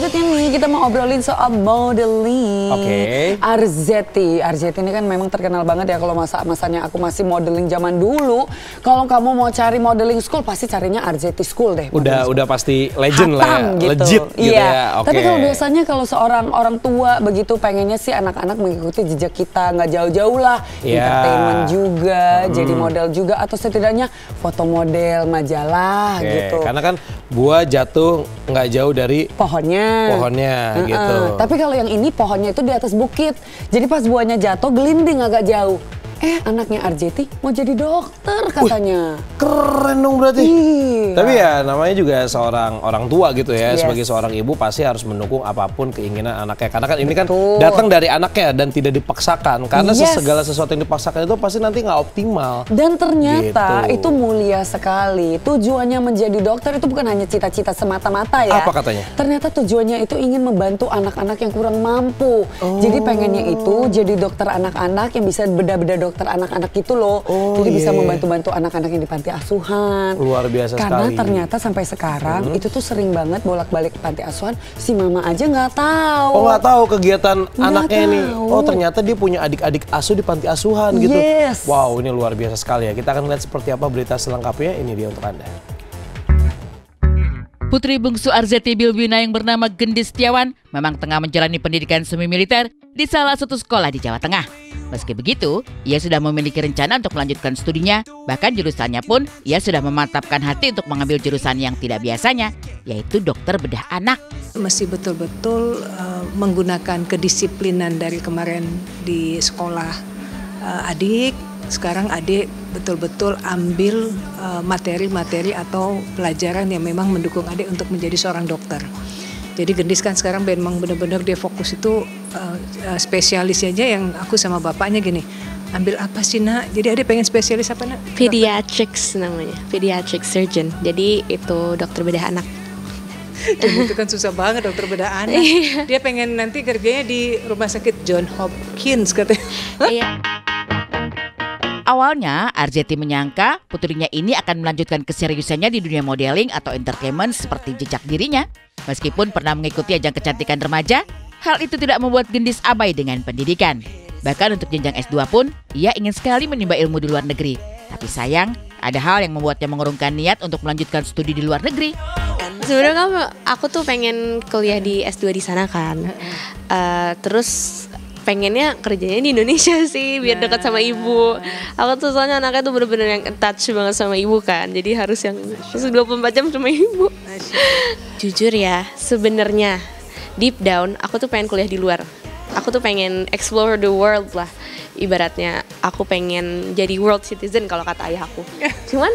selanjutnya nih kita mau obrolin soal modeling. Oke. Arzetti ini kan memang terkenal banget ya kalau masanya aku masih modeling zaman dulu. Kalau kamu mau cari modeling school pasti carinya Arzetti School deh. Udah pasti legend lah ya, gitu. legit gitu iya. ya. Tapi kalau biasanya kalau seorang orang tua begitu pengennya sih anak-anak mengikuti jejak kita, nggak jauh-jauh lah. Entertainment juga, jadi model juga atau setidaknya foto model majalah gitu. Karena kan buah jatuh nggak jauh dari pohonnya gitu. Tapi kalau yang ini pohonnya itu di atas bukit. Jadi pas buahnya jatuh gelinding agak jauh. Anaknya Arzetti mau jadi dokter katanya. Keren dong berarti. Iya. Tapi ya namanya juga seorang orang tua gitu ya. Sebagai seorang ibu pasti harus mendukung apapun keinginan anaknya. Karena kan ini kan datang dari anaknya dan tidak dipaksakan. Karena segala sesuatu yang dipaksakan itu pasti nanti nggak optimal. Dan ternyata itu mulia sekali. Tujuannya menjadi dokter itu bukan hanya cita-cita semata-mata ya. Apa katanya? Ternyata tujuannya itu ingin membantu anak-anak yang kurang mampu. Jadi pengennya itu jadi dokter anak-anak yang bisa beda-beda dokter anak-anak gitu loh. Jadi bisa membantu-bantu anak-anak yang di panti asuhan. Luar biasa Karena sekali. ternyata sampai sekarang itu tuh sering banget bolak-balik ke panti asuhan. Si mama aja nggak tahu. Oh, nggak tahu kegiatan anaknya ini. Oh, ternyata dia punya adik-adik asuh di panti asuhan gitu. Wow, ini luar biasa sekali ya. Kita akan lihat seperti apa berita selengkapnya. Ini dia untuk Anda. Putri bungsu Arzetti Bilbina yang bernama Gendis Setiawan memang tengah menjalani pendidikan semi militer di salah satu sekolah di Jawa Tengah. Meski begitu, ia sudah memiliki rencana untuk melanjutkan studinya, bahkan jurusannya pun ia sudah memantapkan hati untuk mengambil jurusan yang tidak biasanya, yaitu dokter bedah anak. Mesti betul-betul menggunakan kedisiplinan dari kemarin di sekolah adik. Sekarang adik betul-betul ambil materi-materi atau pelajaran yang memang mendukung adik untuk menjadi seorang dokter. Jadi Gendis kan sekarang memang benar-benar dia fokus itu spesialis aja yang aku sama bapaknya gini. Ambil apa sih nak? Jadi adik pengen spesialis apa nak? Pediatrics namanya, pediatric surgeon. Jadi itu dokter bedah anak. Dan itu kan susah banget dokter bedah anak. Dia pengen nanti kerjanya di rumah sakit John Hopkins katanya. Iya. Awalnya, Arzetti menyangka putrinya ini akan melanjutkan keseriusannya di dunia modeling atau entertainment seperti jejak dirinya. Meskipun pernah mengikuti ajang kecantikan remaja, hal itu tidak membuat Gendis abai dengan pendidikan. Bahkan untuk jenjang S2 pun, ia ingin sekali menimba ilmu di luar negeri. Tapi sayang, ada hal yang membuatnya mengurungkan niat untuk melanjutkan studi di luar negeri. Sebenarnya aku tuh pengen kuliah di S2 di sana kan. Terus pengennya kerjanya di Indonesia sih biar dekat sama ibu. Aku tuh soalnya anaknya tuh bener-bener yang attach banget sama ibu kan. Jadi harus yang 24 jam sama ibu. Jujur ya, sebenarnya deep down aku tuh pengen kuliah di luar. Aku tuh pengen explore the world lah. Ibaratnya aku pengen jadi world citizen kalau kata ayah aku. Cuman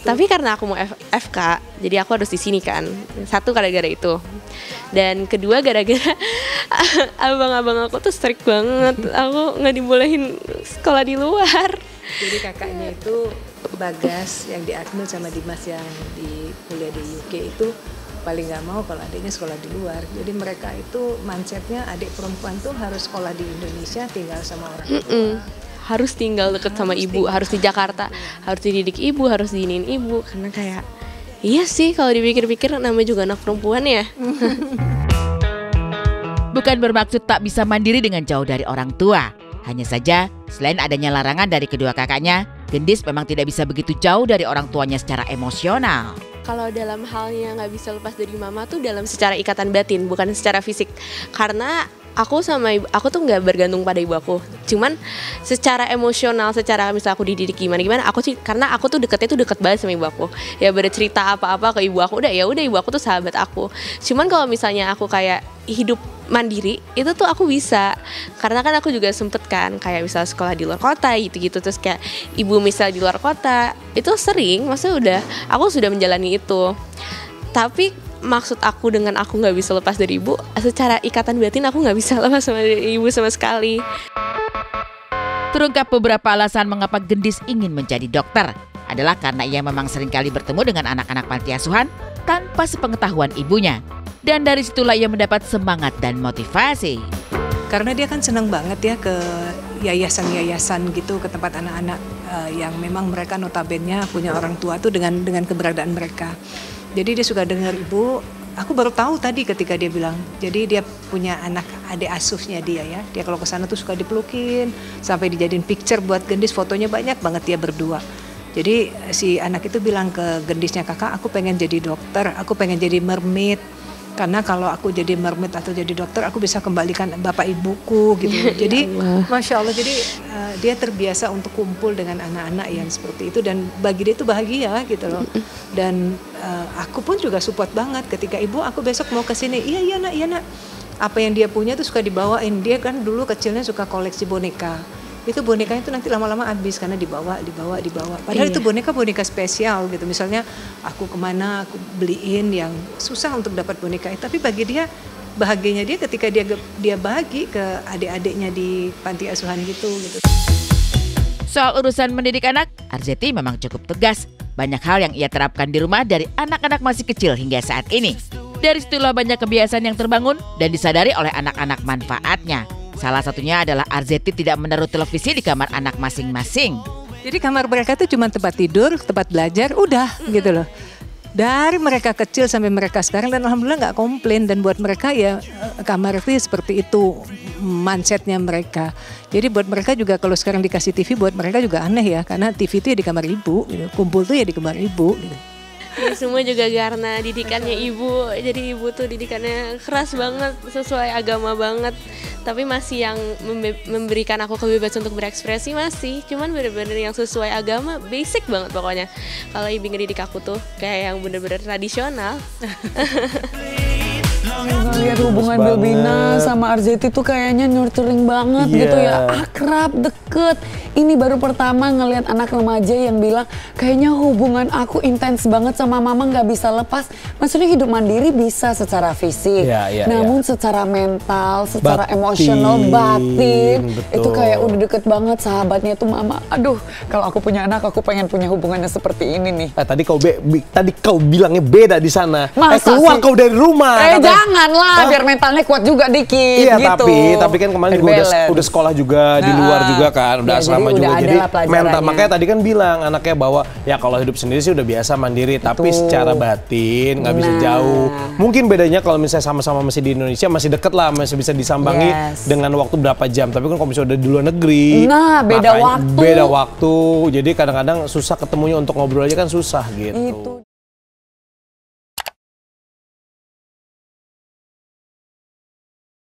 tapi karena aku mau FK, jadi aku harus di sini kan. Satu gara-gara itu. Dan kedua gara-gara abang-abang aku tuh strict banget. Aku nggak dibolehin sekolah di luar. Jadi kakaknya itu Bagas yang di Akmil sama Dimas yang di kuliah di UK itu paling nggak mau kalau adiknya sekolah di luar. Jadi mereka itu mindsetnya adik perempuan tuh harus sekolah di Indonesia, tinggal sama orang tua. Harus tinggal deket sama ibu, harus di Jakarta, harus dididik ibu, harus diinin ibu. Karena kayak, iya sih kalau dipikir-pikir namanya juga anak perempuan ya. Bukan bermaksud tak bisa mandiri dengan jauh dari orang tua. Hanya saja, selain adanya larangan dari kedua kakaknya, Gendis memang tidak bisa begitu jauh dari orang tuanya secara emosional. Kalau dalam halnya nggak bisa lepas dari mama tuh dalam secara ikatan batin, bukan secara fisik. Karena aku sama ibu, aku tuh nggak bergantung pada ibu aku. Cuman secara emosional, secara misal aku dididik gimana, aku sih karena aku tuh deket banget sama ibu aku. Ya bercerita apa-apa ke ibu aku, udah ibu aku tuh sahabat aku. Cuman kalau misalnya aku kayak hidup mandiri, itu tuh aku bisa. Karena kan aku juga sempet kan kayak misal sekolah di luar kota gitu-gitu, terus kayak ibu misal di luar kota, itu sering, maksudnya aku sudah menjalani itu. Tapi maksud aku dengan aku nggak bisa lepas dari ibu, secara ikatan batin aku nggak bisa lepas sama ibu sama sekali. Terungkap beberapa alasan mengapa Gendis ingin menjadi dokter adalah karena ia memang seringkali bertemu dengan anak-anak panti asuhan tanpa sepengetahuan ibunya. Dan dari situlah ia mendapat semangat dan motivasi. Karena dia kan senang banget ya ke yayasan-yayasan gitu, ke tempat anak-anak yang memang mereka notabene punya orang tua tuh dengan keberadaan mereka. Jadi dia suka dengar ibu aku baru tahu tadi ketika dia bilang, jadi dia punya adik asuhnya dia ya. Dia kalau ke sana tuh suka dipelukin, sampai dijadiin picture buat gendis, fotonya banyak banget dia berdua. Jadi si anak itu bilang ke gendisnya, kakak aku pengen jadi dokter, aku pengen jadi mermaid. Karena kalau aku jadi mermaid atau jadi dokter, aku bisa kembalikan bapak ibuku gitu. Jadi Masya Allah, jadi dia terbiasa untuk kumpul dengan anak-anak yang seperti itu. Dan bagi dia itu bahagia gitu loh. Dan aku pun juga support banget ketika ibu aku besok mau ke sini. Iya nak. Apa yang dia punya tuh suka dibawain. Dia kan dulu kecilnya suka koleksi boneka. Itu bonekanya itu nanti lama-lama habis karena dibawa. Padahal itu boneka spesial gitu. Misalnya aku kemana aku beliin yang susah untuk dapat boneka itu. Tapi bagi dia bahagianya dia ketika dia bagi ke adik-adiknya di panti asuhan gitu. Soal urusan mendidik anak, Arzetti memang cukup tegas. Banyak hal yang ia terapkan di rumah dari anak-anak masih kecil hingga saat ini. Dari situlah banyak kebiasaan yang terbangun dan disadari oleh anak-anak manfaatnya. Salah satunya adalah Arzetti tidak menaruh televisi di kamar anak masing-masing. Jadi kamar mereka itu cuma tempat tidur, tempat belajar, udah gitu loh. Dari mereka kecil sampai mereka sekarang, dan alhamdulillah nggak komplain. Dan buat mereka ya kamar itu seperti itu mindsetnya mereka. Jadi buat mereka juga kalau sekarang dikasih TV, buat mereka juga aneh ya. Karena TV itu ya di kamar ibu, gitu. Kumpul tuh ya di kamar ibu gitu. Ya, semua juga karena didikannya ibu. Jadi ibu tuh didikannya keras banget, sesuai agama banget. Tapi masih yang memberikan aku kebebasan untuk berekspresi masih. Cuman bener-bener yang sesuai agama, basic banget pokoknya. Kalau ibu ngedidik aku tuh kayak yang bener-bener tradisional. Lihat hubungan Belbina sama Arzetti tuh kayaknya nurturing banget gitu ya, akrab, deket. Ini baru pertama ngelihat anak remaja yang bilang kayaknya hubungan aku intens banget sama mama, nggak bisa lepas. Maksudnya hidup mandiri bisa secara fisik, namun secara mental, secara emosional, batin, itu kayak udah deket banget sahabatnya tuh mama. Aduh, kalau aku punya anak, aku pengen punya hubungannya seperti ini nih. Tadi kau bilangnya beda di sana. Keluar sih? Kau dari rumah. Janganlah, biar mentalnya kuat juga dikit. Iya, gitu. tapi kan kemarin juga udah sekolah juga di luar juga kan, udah asrama juga. Jadi mental, makanya tadi kan bilang anaknya bahwa ya kalau hidup sendiri sih udah biasa mandiri, tapi secara batin nggak bisa jauh. Mungkin bedanya kalau misalnya sama-sama masih di Indonesia masih deket lah, masih bisa disambangi dengan waktu berapa jam. Tapi kan kalau misalnya udah di luar negeri, beda waktu. Jadi kadang-kadang susah ketemunya, untuk ngobrol aja kan susah gitu.